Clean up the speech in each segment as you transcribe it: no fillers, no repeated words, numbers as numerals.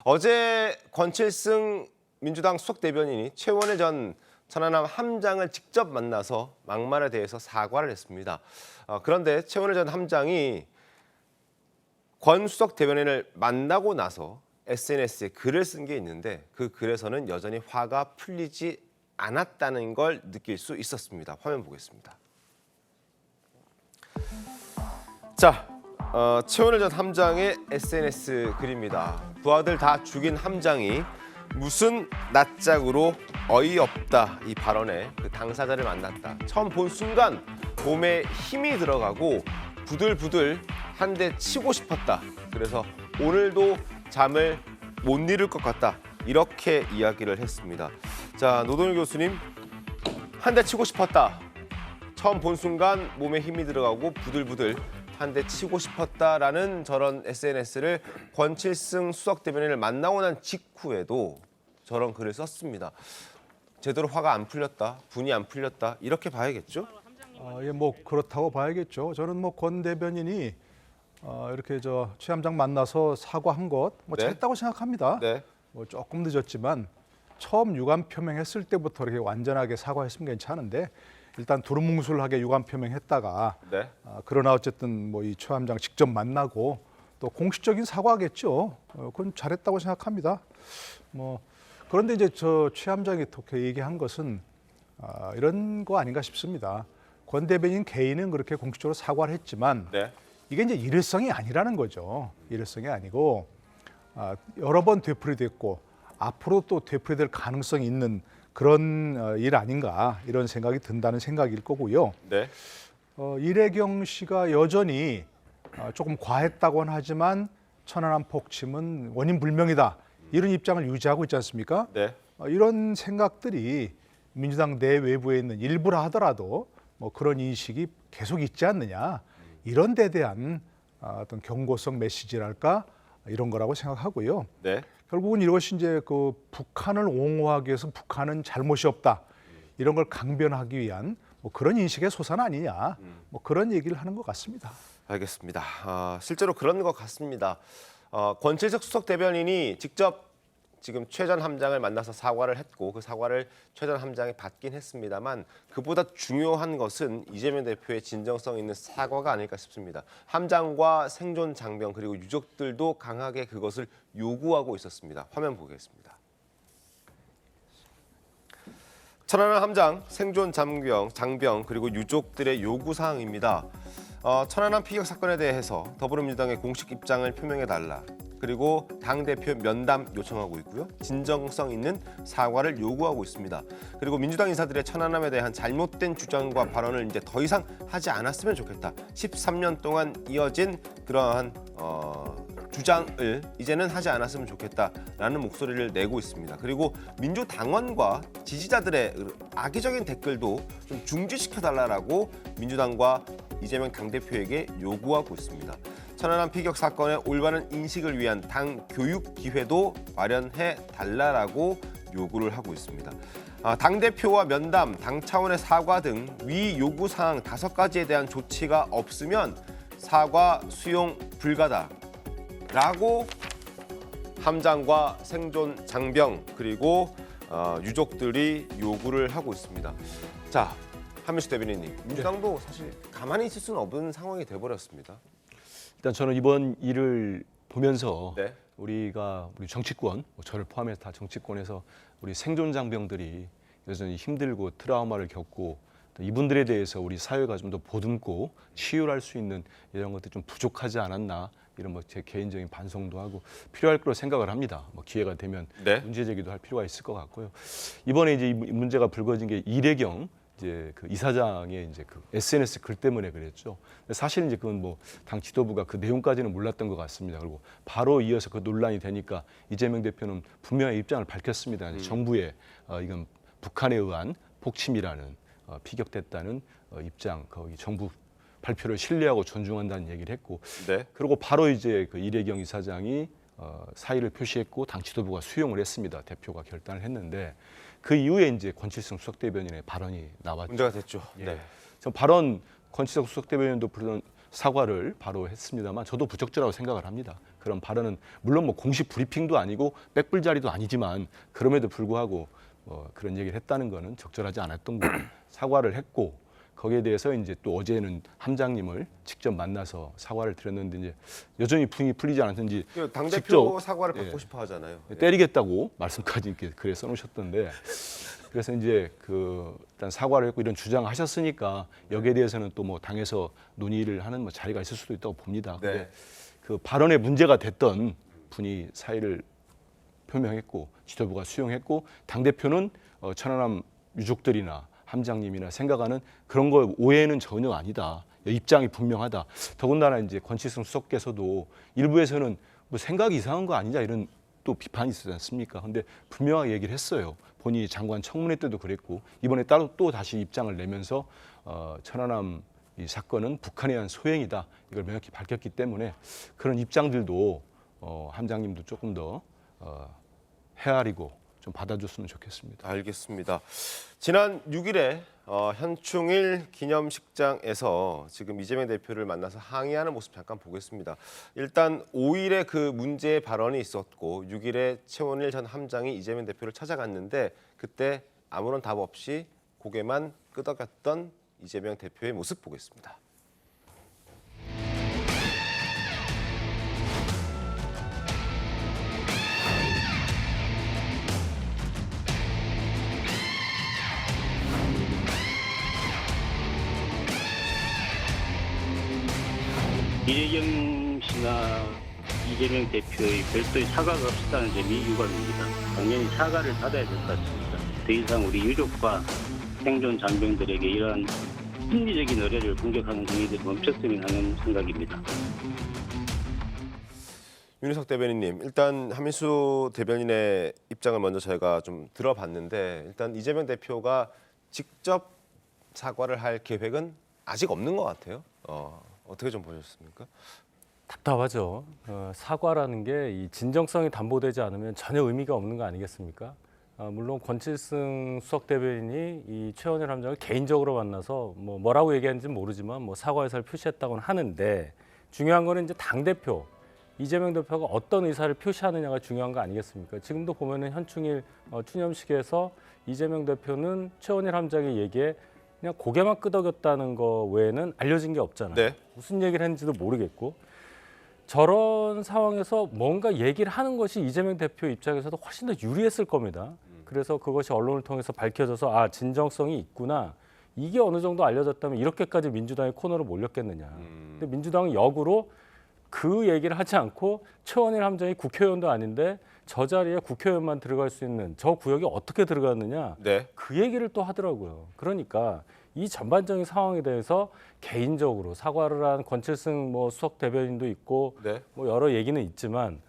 어제 권칠승 민주당 수석 대변인이 최원혜 전 천안함 함장을 직접 만나서 막말에 대해서 사과를 했습니다. 그런데 최원혜 전 함장이 권 수석 대변인을 만나고 나서 SNS에 글을 쓴 게 있는데 그 글에서는 여전히 화가 풀리지 않았다는 걸 느낄 수 있었습니다. 화면 보겠습니다. 자, 최원혜 전 함장의 SNS 글입니다. 부하들 다 죽인 함장이 무슨 낯짝으로 어이없다 이 발언에 그 당사자를 만났다. 처음 본 순간 몸에 힘이 들어가고 부들부들 한 대 치고 싶었다. 그래서 오늘도 잠을 못 이룰 것 같다. 이렇게 이야기를 했습니다. 자, 노동일 교수님, 한 대 치고 싶었다. 처음 본 순간 몸에 힘이 들어가고 부들부들 한 대 치고 싶었다라는 저런 SNS를 권칠승 수석 대변인을 만나고 난 직후에도 저런 글을 썼습니다. 제대로 화가 안 풀렸다, 분이 안 풀렸다 이렇게 봐야겠죠? 예, 뭐 그렇다고 봐야겠죠. 저는 뭐 권 대변인이 이렇게 최 함장 만나서 사과한 것 뭐 네. 잘했다고 생각합니다. 네. 뭐 조금 늦었지만 처음 유감 표명했을 때부터 이렇게 완전하게 사과했으면 괜찮은데 일단 두루뭉술하게 유감 표명했다가 네. 그러나 어쨌든 뭐 이 최 함장 직접 만나고 또 공식적인 사과겠죠. 그건 잘했다고 생각합니다. 뭐 그런데 이제 최 함장이 그렇게 얘기한 것은 이런 거 아닌가 싶습니다. 권 대변인 개인은 그렇게 공식적으로 사과를 했지만 네. 이게 이제 일회성이 아니라는 거죠. 일회성이 아니고 여러 번 되풀이됐고 앞으로 또 되풀이될 가능성이 있는 그런 일 아닌가 이런 생각이 든다는 생각일 거고요. 네. 이래경 씨가 여전히 조금 과했다고는 하지만 천안함 폭침은 원인 불명이다. 이런 입장을 유지하고 있지 않습니까? 네. 이런 생각들이 민주당 내외부에 있는 일부라 하더라도 뭐 그런 인식이 계속 있지 않느냐. 이런 데 대한 어떤 경고성 메시지랄까 이런 거라고 생각하고요. 네. 결국은 이것이 이제 그 북한을 옹호하기 위해서 북한은 잘못이 없다. 이런 걸 강변하기 위한 뭐 그런 인식의 소산 아니냐. 뭐 그런 얘기를 하는 것 같습니다. 알겠습니다. 실제로 그런 것 같습니다. 권칠승 수석 대변인이 직접 지금 최 전 함장을 만나서 사과를 했고 그 사과를 최 전 함장이 받긴 했습니다만 그보다 중요한 것은 이재명 대표의 진정성 있는 사과가 아닐까 싶습니다. 함장과 생존 장병 그리고 유족들도 강하게 그것을 요구하고 있었습니다. 화면 보겠습니다. 천안함 함장, 생존 장병 그리고 유족들의 요구 사항입니다. 천안함 피격 사건에 대해서 더불어민주당의 공식 입장을 표명해달라. 그리고 당대표 면담 요청하고 있고요. 진정성 있는 사과를 요구하고 있습니다. 그리고 민주당 인사들의 천안함에 대한 잘못된 주장과 발언을 이제 더 이상 하지 않았으면 좋겠다. 13년 동안 이어진 그러한 주장을 이제는 하지 않았으면 좋겠다라는 목소리를 내고 있습니다. 그리고 민주당원과 지지자들의 악의적인 댓글도 좀 중지시켜달라고 민주당과 이재명 당대표에게 요구하고 있습니다. 천안함 피격 사건의 올바른 인식을 위한 당 교육 기회도 마련해 달라라고 요구를 하고 있습니다. 당대표와 면담, 당 차원의 사과 등 위 요구 사항 5가지에 대한 조치가 없으면 사과 수용 불가다라고 함장과 생존 장병 그리고 유족들이 요구를 하고 있습니다. 자, 한민수 대변인님, 민주당도 사실 가만히 있을 수는 없는 상황이 돼버렸습니다. 일단 저는 이번 일을 보면서 네. 우리 정치권, 저를 포함해서 다 정치권에서 우리 생존 장병들이 여전히 힘들고 트라우마를 겪고 이분들에 대해서 우리 사회가 좀 더 보듬고 치유할 수 있는 이런 것들이 좀 부족하지 않았나 이런 뭐 제 개인적인 반성도 하고 필요할 거로 생각을 합니다. 뭐 기회가 되면 네. 문제 제기도 할 필요가 있을 것 같고요. 이번에 이제 이 문제가 불거진 게 이래경 이제 그 이사장의 이제 그 SNS 글 때문에 그랬죠. 사실 이제 그건 뭐 당 지도부가 그 내용까지는 몰랐던 것 같습니다. 그리고 바로 이어서 그 논란이 되니까 이재명 대표는 분명히 입장을 밝혔습니다. 정부의 이건 북한에 의한 폭침이라는 피격됐다는 입장, 거기 정부 발표를 신뢰하고 존중한다는 얘기를 했고, 네. 그리고 바로 이제 그 이래경 이사장이 사의를 표시했고 당 지도부가 수용을 했습니다. 대표가 결단을 했는데 그 이후에 이제 권칠승 수석 대변인의 발언이 나왔죠. 문제가 됐죠. 예. 네. 권칠승 수석 대변인도 물론 사과를 바로 했습니다만 저도 부적절하다고 생각을 합니다. 그런 발언은 물론 뭐 공식 브리핑도 아니고 백불 자리도 아니지만 그럼에도 불구하고 그런 얘기를 했다는 거는 적절하지 않았던 거고 사과를 했고 거기에 대해서 이제 또 어제는 함장님을 직접 만나서 사과를 드렸는데 이제 여전히 분이 풀리지 않았는지 당 직접 대표 사과를 받고 예. 싶어 하잖아요. 때리겠다고 말씀까지 이렇게 글에 써놓으셨던데 그래서 이제 일단 사과를 했고 이런 주장하셨으니까 여기에 대해서는 또 뭐 당에서 논의를 하는 뭐 자리가 있을 수도 있다고 봅니다. 근데 네. 그 발언에 문제가 됐던 분이 사의를 표명했고 지도부가 수용했고 당 대표는 천안함 유족들이나 함장님이나 생각하는 그런 거 오해는 전혀 아니다. 입장이 분명하다. 더군다나 이제 권칠승 수석께서도 일부에서는 뭐 생각이 이상한 거 아니냐 이런 또 비판이 있었지 않습니까? 근데 분명하게 얘기를 했어요. 본인이 장관 청문회 때도 그랬고 이번에 따로 또 다시 입장을 내면서 천안함 이 사건은 북한에 의한 소행이다. 이걸 명확히 밝혔기 때문에 그런 입장들도 함장님도 조금 더 헤아리고 좀 받아줬으면 좋겠습니다. 알겠습니다. 지난 6일에 현충일 기념식장에서 지금 이재명 대표를 만나서 항의하는 모습 잠깐 보겠습니다. 일단 5일에 그 문제의 발언이 있었고 6일에 최원일 전 함장이 이재명 대표를 찾아갔는데 그때 아무런 답 없이 고개만 끄덕였던 이재명 대표의 모습 보겠습니다. 이재경 씨나 이재명 대표의 별도의 사과가 없었다는 점이 유감입니다. 당연히 사과를 받아야 될 것 같습니다. 더 이상 우리 유족과 생존 장병들에게 이러한 합리적인 의뢰를 공격하는 행위들이 멈췄으면 하는 생각입니다. 윤희석 대변인님, 일단 한민수 대변인의 입장을 먼저 저희가 좀 들어봤는데 일단 이재명 대표가 직접 사과를 할 계획은 아직 없는 것 같아요. 어떻게 좀 보셨습니까? 답답하죠. 사과라는 게 이 진정성이 담보되지 않으면 전혀 의미가 없는 거 아니겠습니까? 물론 권칠승 수석 대변인이 이 최원일 함장을 개인적으로 만나서 뭐라고 얘기하는지는 모르지만 뭐 사과 의사를 표시했다고는 하는데 중요한 거는 이제 당 대표 이재명 대표가 어떤 의사를 표시하느냐가 중요한 거 아니겠습니까? 지금도 보면은 현충일 추념식에서 이재명 대표는 최원일 함장의 얘기에 그냥 고개만 끄덕였다는 거 외에는 알려진 게 없잖아요. 네. 무슨 얘기를 했는지도 모르겠고 저런 상황에서 뭔가 얘기를 하는 것이 이재명 대표 입장에서도 훨씬 더 유리했을 겁니다. 그래서 그것이 언론을 통해서 밝혀져서 진정성이 있구나. 이게 어느 정도 알려졌다면 이렇게까지 민주당의 코너로 몰렸겠느냐. 근데 민주당은 역으로 그 얘기를 하지 않고 최원일 함장이 국회의원도 아닌데 저 자리에 국회의원만 들어갈 수 있는 저 구역이 어떻게 들어갔느냐. 네. 그 얘기를 또 하더라고요. 그러니까 이 전반적인 상황에 대해서 개인적으로 사과를 한 권칠승 수석 대변인도 있고 네. 여러 얘기는 있지만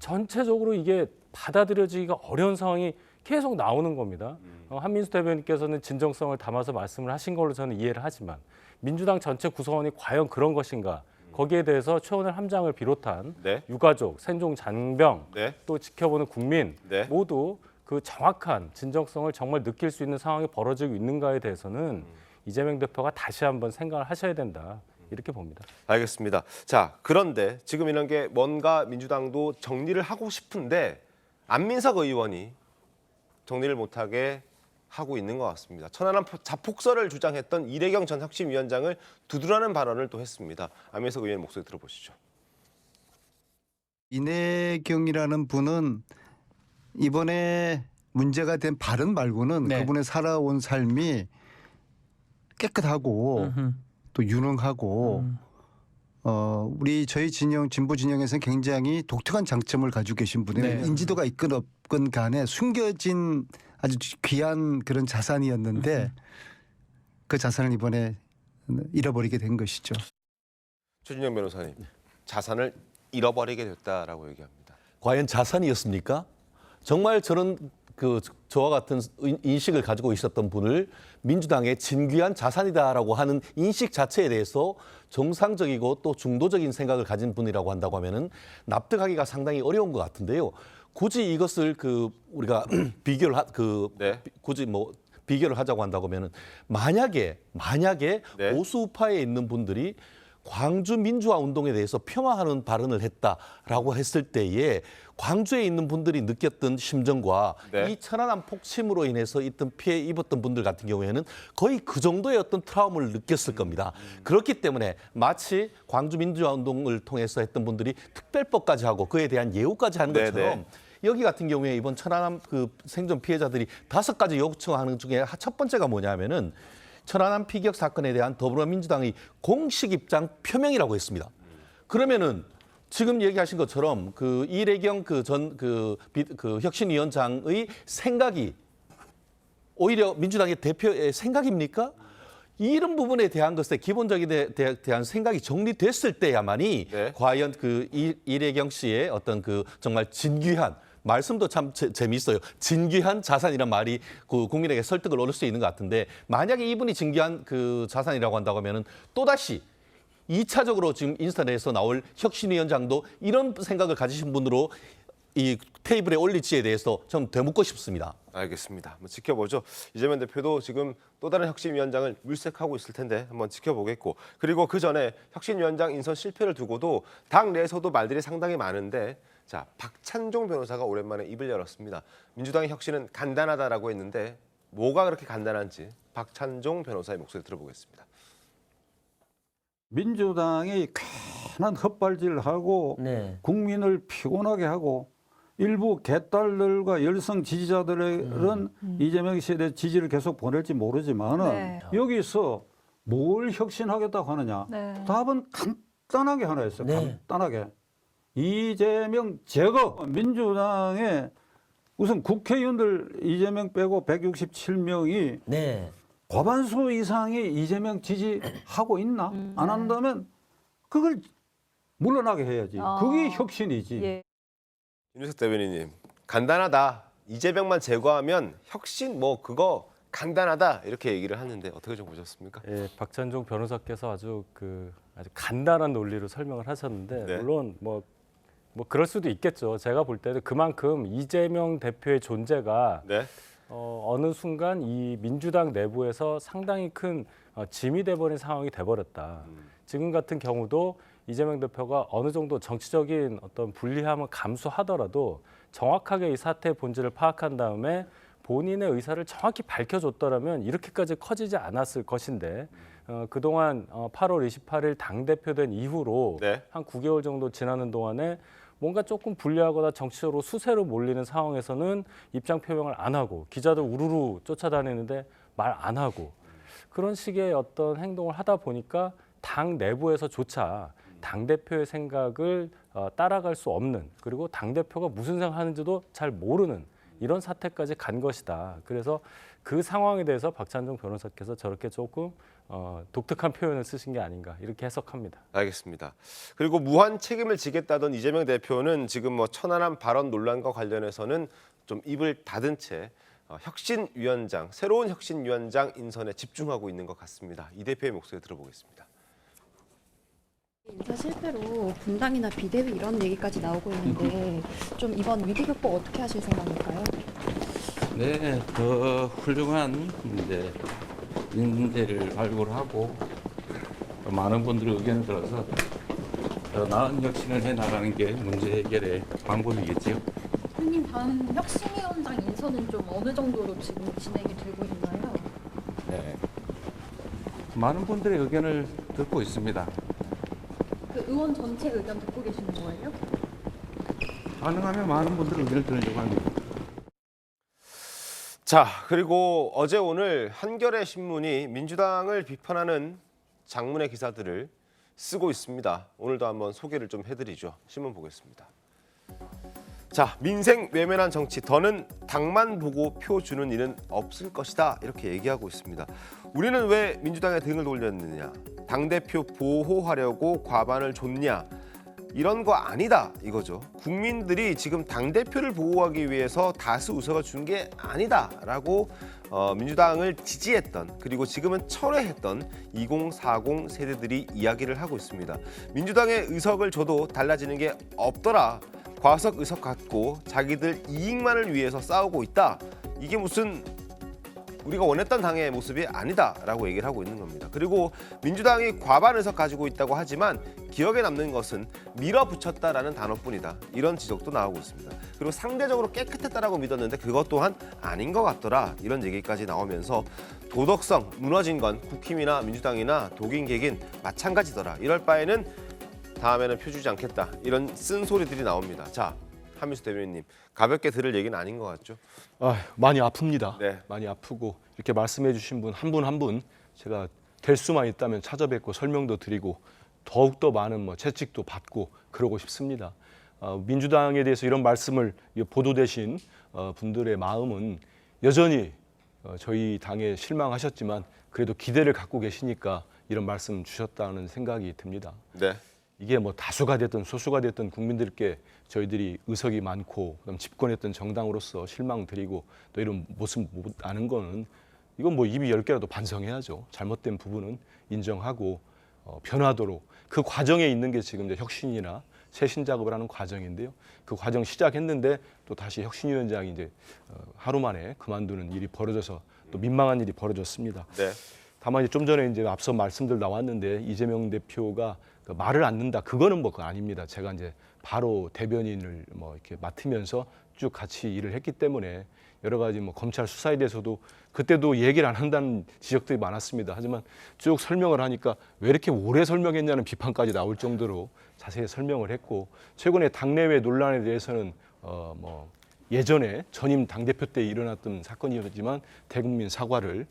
전체적으로 이게 받아들여지기가 어려운 상황이 계속 나오는 겁니다. 한민수 대변인께서는 진정성을 담아서 말씀을 하신 걸로 저는 이해를 하지만 민주당 전체 구성원이 과연 그런 것인가 거기에 대해서 최원일 함장을 비롯한 네. 유가족, 생존 장병 네. 또 지켜보는 국민 네. 모두 그 정확한 진정성을 정말 느낄 수 있는 상황이 벌어지고 있는가에 대해서는 이재명 대표가 다시 한번 생각을 하셔야 된다 이렇게 봅니다. 알겠습니다. 자, 그런데 지금 이런 게 뭔가 민주당도 정리를 하고 싶은데 안민석 의원이 정리를 못하게 하고 있는 것 같습니다. 천안함 자폭설을 주장했던 이래경 전 혁신위원장을 두드러는 발언을 또 했습니다. 안민석 의원 목소리 들어보시죠. 이내경이라는 분은 이번에 문제가 된 발언 말고는 네. 그분의 살아온 삶이 깨끗하고 또 유능하고 우리 저희 진영 진보 진영에서는 굉장히 독특한 장점을 가지고 계신 분이에요. 네. 인지도가 있건 없건 간에 숨겨진 아주 귀한 그런 자산이었는데 그 자산을 이번에 잃어버리게 된 것이죠. 최준영 변호사님, 자산을 잃어버리게 됐다라고 얘기합니다. 과연 자산이었습니까? 정말 저런 저와 같은 인식을 가지고 있었던 분을 민주당의 진귀한 자산이다라고 하는 인식 자체에 대해서 정상적이고 또 중도적인 생각을 가진 분이라고 한다고 하면은 납득하기가 상당히 어려운 것 같은데요. 굳이 이것을 우리가 비교를 네. 굳이 비교를 하자고 한다고 하면은 만약에 네. 보수파에 있는 분들이 광주 민주화 운동에 대해서 폄하하는 발언을 했다라고 했을 때에 광주에 있는 분들이 느꼈던 심정과 네. 이 천안함 폭침으로 인해서 있던 피해 입었던 분들 같은 경우에는 거의 그 정도의 어떤 트라우마를 느꼈을 겁니다. 그렇기 때문에 마치 광주 민주화 운동을 통해서 했던 분들이 특별법까지 하고 그에 대한 예우까지 한 네네. 것처럼 여기 같은 경우에 이번 천안함 그 생존 피해자들이 5가지 요청하는 중에 첫 번째가 뭐냐면은 천안함 피격 사건에 대한 더불어민주당의 공식 입장 표명이라고 했습니다. 그러면은 지금 얘기하신 것처럼 그 이래경 그 혁신위원장의 생각이 오히려 민주당의 대표의 생각입니까? 이런 부분에 대한 것에 기본적인 대한 생각이 정리됐을 때야만이 네. 과연 그 이래경 씨의 어떤 그 정말 진귀한 말씀도 참 재미있어요. 진귀한 자산이란 말이 그 국민에게 설득을 얻을 수 있는 것 같은데 만약에 이분이 진귀한 그 자산이라고 한다고 하면은 또다시 2차적으로 지금 인스타에서 나올 혁신위원장도 이런 생각을 가지신 분으로 이 테이블에 올릴지에 대해서 좀 되묻고 싶습니다. 알겠습니다. 한번 지켜보죠. 이재명 대표도 지금 또 다른 혁신위원장을 물색하고 있을 텐데 한번 지켜보겠고 그리고 그 전에 혁신위원장 인선 실패를 두고도 당 내에서도 말들이 상당히 많은데 자 박찬종 변호사가 오랜만에 입을 열었습니다. 민주당의 혁신은 간단하다라고 했는데 뭐가 그렇게 간단한지 박찬종 변호사의 목소리 들어보겠습니다. 민주당이 괜한 헛발질을 하고 네. 국민을 피곤하게 하고 일부 개딸들과 열성 지지자들은 이재명 씨에 대해 지지를 계속 보낼지 모르지만은 네. 여기서 뭘 혁신하겠다고 하느냐? 네. 답은 간단하게 하나 있어요. 네. 간단하게. 이재명 제거. 민주당의 우선 국회의원들 이재명 빼고 167명이 네. 과반수 이상이 이재명 지지하고 있나? 안 한다면 그걸 물러나게 해야지. 그게 혁신이지. 예. 윤유석 대변인님 간단하다. 이재명만 제거하면 혁신 뭐 그거 간단하다 이렇게 얘기를 하는데 어떻게 좀 보셨습니까? 예, 박찬종 변호사께서 아주 간단한 논리로 설명을 하셨는데 네. 물론 뭐 그럴 수도 있겠죠. 제가 볼 때는 그만큼 이재명 대표의 존재가 네. 어느 순간 이 민주당 내부에서 상당히 큰 짐이 돼버린 상황이 돼버렸다. 지금 같은 경우도 이재명 대표가 어느 정도 정치적인 어떤 불리함을 감수하더라도 정확하게 이 사태의 본질을 파악한 다음에 본인의 의사를 정확히 밝혀줬더라면 이렇게까지 커지지 않았을 것인데 그동안 8월 28일 당대표된 이후로 네. 한 9개월 정도 지나는 동안에 뭔가 조금 불리하거나 정치적으로 수세로 몰리는 상황에서는 입장 표명을 안 하고 기자들 우르르 쫓아다니는데 말 안 하고 그런 식의 어떤 행동을 하다 보니까 당 내부에서조차 당대표의 생각을 따라갈 수 없는 그리고 당대표가 무슨 생각하는지도 잘 모르는 이런 사태까지 간 것이다. 그래서 그 상황에 대해서 박찬종 변호사께서 저렇게 조금 독특한 표현을 쓰신 게 아닌가 이렇게 해석합니다. 알겠습니다. 그리고 무한 책임을 지겠다던 이재명 대표는 지금 뭐 천안함 발언 논란과 관련해서는 좀 입을 닫은 채 혁신위원장, 새로운 혁신위원장 인선에 집중하고 있는 것 같습니다. 이 대표의 목소리 들어보겠습니다. 인사 실패로 분당이나 비대위 이런 얘기까지 나오고 있는데 좀 이번 위기 극복 어떻게 하실 생각일까요? 네, 더 훌륭한 이제 인재를 발굴하고 많은 분들의 의견을 들어서 더 나은 혁신을 해나가는 게 문제 해결의 방법이겠지요. 형님 다음 혁신위원장 인선은 좀 어느 정도로 지금 진행이 되고 있나요? 네, 많은 분들의 의견을 듣고 있습니다. 그 의원 전체 의견 듣고 계시는 거예요? 가능하면 많은 분들의 의견을 들으려고 합니다. 자, 그리고 어제 오늘 한겨레 신문이 민주당을 비판하는 장문의 기사들을 쓰고 있습니다. 오늘도 한번 소개를 좀 해드리죠. 신문 보겠습니다. 자, 민생 외면한 정치, 더는 당만 보고 표 주는 일은 없을 것이다. 이렇게 얘기하고 있습니다. 우리는 왜 민주당에 등을 돌렸느냐? 당대표 보호하려고 과반을 줬냐? 이런 거 아니다 이거죠. 국민들이 지금 당대표를 보호하기 위해서 다수 의석을 준 게 아니다라고 민주당을 지지했던 그리고 지금은 철회했던 2040 세대들이 이야기를 하고 있습니다. 민주당의 의석을 줘도 달라지는 게 없더라. 과석 의석 갖고 자기들 이익만을 위해서 싸우고 있다. 이게 무슨 우리가 원했던 당의 모습이 아니다라고 얘기를 하고 있는 겁니다. 그리고 민주당이 과반 의석 가지고 있다고 하지만 기억에 남는 것은 밀어붙였다라는 단어뿐이다. 이런 지적도 나오고 있습니다. 그리고 상대적으로 깨끗했다라고 믿었는데 그것 또한 아닌 것 같더라. 이런 얘기까지 나오면서 도덕성 무너진 건 국힘이나 민주당이나 독인 객인 마찬가지더라. 이럴 바에는 다음에는 표주지 않겠다. 이런 쓴소리들이 나옵니다. 자, 한민수 대변인님, 가볍게 들을 얘기는 아닌 것 같죠? 많이 아픕니다. 네. 많이 아프고 이렇게 말씀해 주신 분 한 분 한 분 제가 될 수만 있다면 찾아뵙고 설명도 드리고 더욱더 많은 채찍도 받고 그러고 싶습니다. 민주당에 대해서 이런 말씀을 보도되신 분들의 마음은 여전히 저희 당에 실망하셨지만 그래도 기대를 갖고 계시니까 이런 말씀 주셨다는 생각이 듭니다. 네. 이게 다수가 됐든 소수가 됐든 국민들께 저희들이 의석이 많고 그다음 집권했던 정당으로서 실망드리고 또 이런 모습 못 아는 거는 이건 입이 10개라도 반성해야죠. 잘못된 부분은 인정하고 변화도록 그 과정에 있는 게 지금 이제 혁신이나 쇄신 작업을 하는 과정인데요. 그 과정 시작했는데 또 다시 혁신위원장이 이제 하루 만에 그만두는 일이 벌어져서 또 민망한 일이 벌어졌습니다. 네. 다만 좀 전에 이제 앞서 말씀들 나왔는데 이재명 대표가 말을 안 듣는다. 그거는 그거 아닙니다. 제가 이제 바로 대변인을 이렇게 맡으면서 쭉 같이 일을 했기 때문에 여러 가지 검찰 수사에 대해서도 그때도 얘기를 안 한다는 지적들이 많았습니다. 하지만 쭉 설명을 하니까 왜 이렇게 오래 설명했냐는 비판까지 나올 정도로 자세히 설명을 했고 최근에 당내외 논란에 대해서는 예전에 전임 당대표 때 일어났던 사건이었지만 대국민 사과를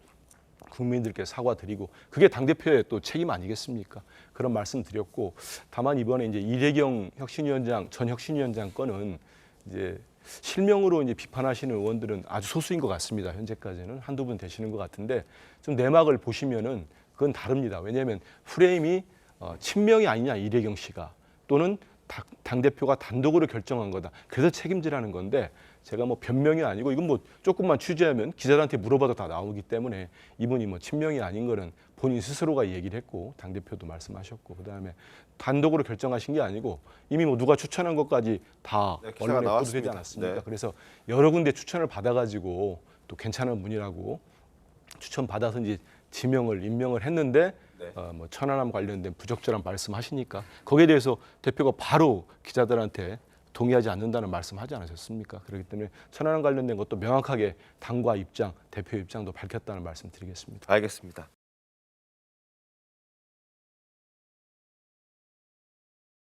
국민들께 사과드리고 그게 당대표의 또 책임 아니겠습니까? 그런 말씀 드렸고 다만 이번에 이제 이대경 혁신위원장 전 혁신위원장 건은 이제 실명으로 이제 비판하시는 의원들은 아주 소수인 것 같습니다. 현재까지는 한두 분 되시는 것 같은데 좀 내막을 보시면은 그건 다릅니다. 왜냐하면 프레임이 친명이 아니냐 이대경 씨가 또는 당대표가 단독으로 결정한 거다. 그래서 책임지라는 건데 제가 변명이 아니고 이건 조금만 취재하면 기자들한테 물어봐도 다 나오기 때문에 이분이 친명이 아닌 거는 본인 스스로가 얘기를 했고 당대표도 말씀하셨고 그다음에 단독으로 결정하신 게 아니고 이미 누가 추천한 것까지 다 네, 기사가 언론에 나왔습니다. 보도되지 않았습니까? 네. 그래서 여러 군데 추천을 받아가지고 또 괜찮은 분이라고 추천 받아서 이제 임명을 했는데 네. 천안함 관련된 부적절한 말씀하시니까 거기에 대해서 대표가 바로 기자들한테 동의하지 않는다는 말씀하지 않으셨습니까? 그렇기 때문에 천안함 관련된 것도 명확하게 당과 입장, 대표 입장도 밝혔다는 말씀 드리겠습니다. 알겠습니다.